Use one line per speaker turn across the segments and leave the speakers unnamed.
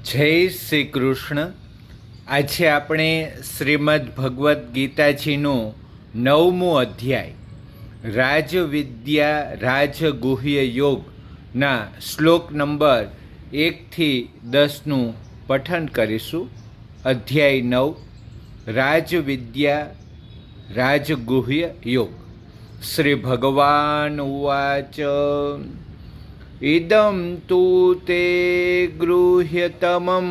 જય શ્રી કૃષ્ણ. આજે આપણે શ્રીમદ્ ભગવદ્ ગીતાજીનું 9મું અધ્યાય રાજવિદ્યા રાજગુહ્ય યોગના શ્લોક નંબર 1-10નું પઠન કરીશું. અધ્યાય 9 રાજવિદ્યા રાજગુહ્ય યોગ. શ્રી ભગવાન ઉવાચ ઇદં તુ તે ગૃહ્યતમં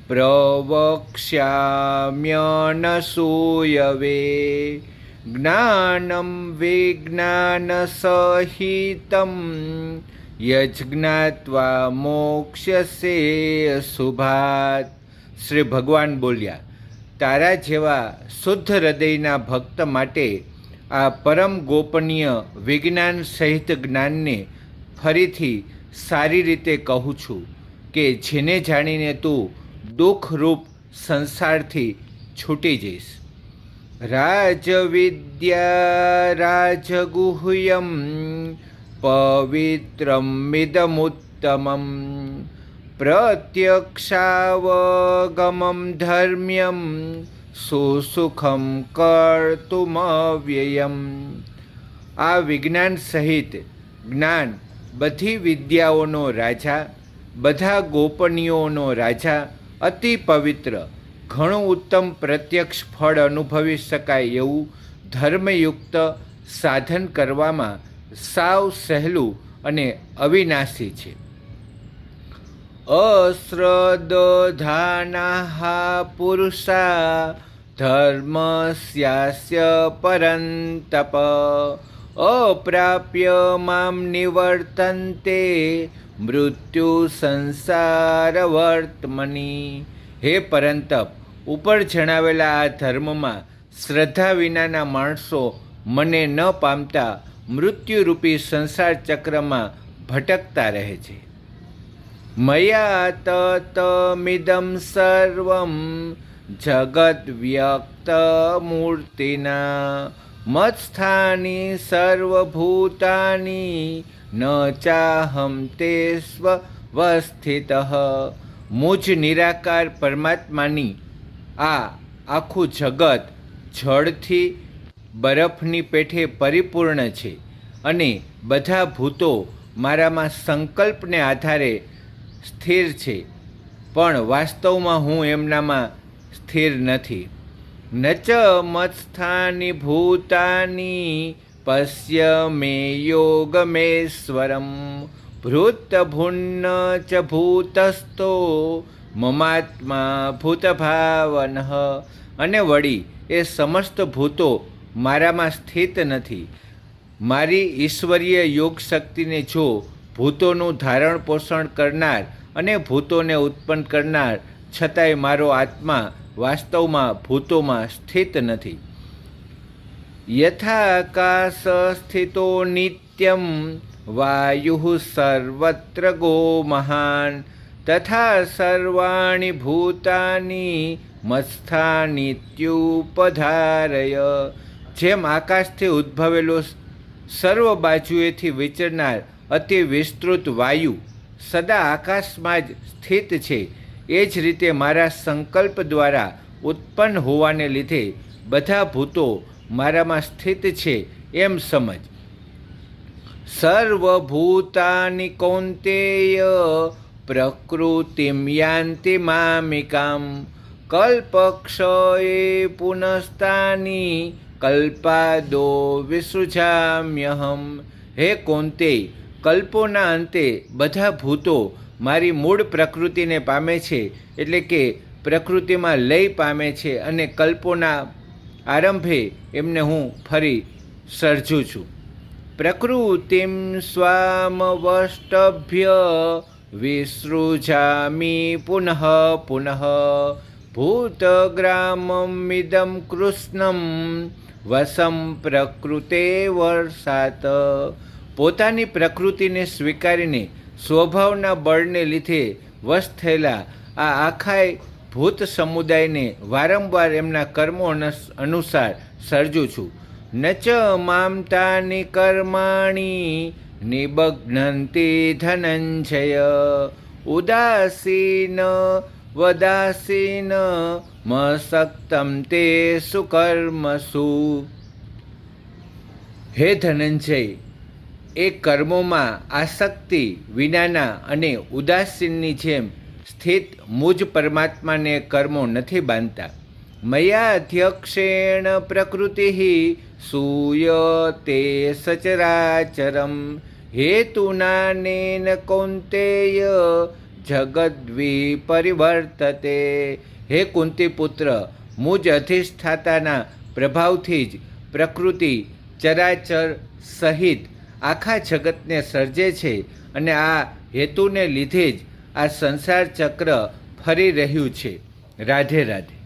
પ્રવક્ષ્યામ્યનસૂયવે જ્ઞાનમ વિજ્ઞાનસહિતં યજ્ઞાત્વા મોક્ષ્યસે શુભાત. શ્રી ભગવાન બોલ્યા, તારા જેવા શુદ્ધ હૃદયના ભક્ત માટે આ પરમ ગોપનીય વિજ્ઞાન સહિત જ્ઞાનને ફરીથી સારી રીતે કહું છું કે જેને જાણીને તું દુઃખરૂપ સંસારથી છૂટી જઈશ. રાજવિદ્યા રાજગુહ્યમ પવિત્રમિદમુત્તમં પ્રત્યક્ષાવગમં ધર્મ્યમ સુસુખમ કર્તુમવ્યયમ. આ વિજ્ઞાન સહિત જ્ઞાન બધી વિદ્યાઓનો રાજા, બધા ગોપનીયોનો રાજા, અતિ પવિત્ર, ઘણું ઉત્તમ પ્રત્યક્ષ ફળ અનુભવી શકાય એવું ધર્મયુક્ત સાધન કરવામાં સાવ સહેલું અને અવિનાશી છે. અશ્રદ્ધાનાઃ પુરુષા ધર્મસ્યાસ્ય પરંતપ અપ્રાપ્ય મામ નિવર્તન્તે મૃત્યુ સંસારવર્તમની. હે પરંતપ, ઉપર જણાવેલા આ ધર્મમાં શ્રદ્ધા વિનાના માણસો મને ન પામતા મૃત્યુરૂપી સંસાર ચક્રમાં ભટકતા રહે છે. મયા તતમિદં સર્વં જગત વ્યક્ત મૂર્તિના મત્સ્થાની સર્વભૂતાની ન ચાહમ તે સ્વવસ્થિતઃ. મુજ નિરાકાર પરમાત્માની આ આખું જગત જળથી બરફની પેઠે પરિપૂર્ણ છે અને બધા ભૂતો મારામાં સંકલ્પને આધારે સ્થિર છે, પણ વાસ્તવમાં હું એમનામાં સ્થિર નથી. ન ચ મત્સ્થાની ભૂતાની પશ્ય મે યોગમેશ્વરમ ભૂતભુન્ન ચ ભૂતસ્થો મમાત્મા ભૂતભાવનઃ. અને વળી એ સમસ્ત ભૂતો મારામાં સ્થિત નથી. મારી ઈશ્વરીય યોગ શક્તિને જો ભૂતોનું ધારણ પોષણ કરનાર અને ભૂતોને ઉત્પન્ન કરનાર છતાંય મારો આત્મા વાસ્તવમાં ભૂતોમાં સ્થિત નથી. યથાકાશ સ્થિતો નિત્યમ વાયુ સર્વત્ર ગો મહાન તથા સર્વાણી ભૂતાની મત્સ્થાનિત્યુપધારય. જેમ આકાશથી ઉદ્ભવેલો સર્વ બાજુએથી વિચરનાર અતિ વિસ્તૃત વાયુ સદા આકાશમાં જ સ્થિત છે, એ જ રીતે મારા સંકલ્પ દ્વારા ઉત્પન્ન હોવાને લીધે બધા ભૂતો મારામાં સ્થિત છે એમ સમજ. સર્વભૂતાનિ કૌન્તેય પ્રકૃતિમ યાન્તિ મામિકામ કલ્પક્ષયે પુનસ્તાની કલ્પાદો વિસૃજામ્યહમ. હે કૌન્તેય, કલ્પોના અંતે બધા ભૂતો મારી મૂળ પ્રકૃતિને પામે છે, એટલે કે પ્રકૃતિમાં લય પામે છે, અને કલ્પોના આરંભે એમને હું ફરી સર્જું છું. પ્રકૃતિમ સ્વામવષ્ટભ્ય વિસૃજામિ પુનઃ પુનઃ ભૂતગ્રામમિદં કૃષ્ણમ વસમ પ્રકૃતે વર્ષાત. પોતાની પ્રકૃતિને સ્વીકારીને સ્વભાવના બળને લીધે વશ થયેલા આ આખાય ભૂત સમુદાયને વારંવાર એમના કર્મો અનુસાર સર્જું છું. ન ચ મામ તાની કર્માણી નિબઘ્નંતિ ધનંજય ઉદાસીન વદાસીન મસક્તમ તે સુકર્મસુ. હે ધનંજય, એ કર્મોમાં આસક્તિ વિનાના અને ઉદાસીનની જેમ સ્થિત મુજ પરમાત્માને કર્મો નથી બાંધતા. મયા અધ્યક્ષેણ પ્રકૃતિ સૂયતે સચરાચરમ હેતુનાનેન કૌંતેય જગદ્વિપરિવર્તતે. હે કુંતી પુત્ર, મુજ અધિષ્ઠાતાના પ્રભાવથી જ પ્રકૃતિ ચરાચર સહિત આખા જગતને સર્જે છે અને આ હેતુને લીધે જ આ સંસાર ચક્ર ફરી રહ્યું છે. રાધે રાધે.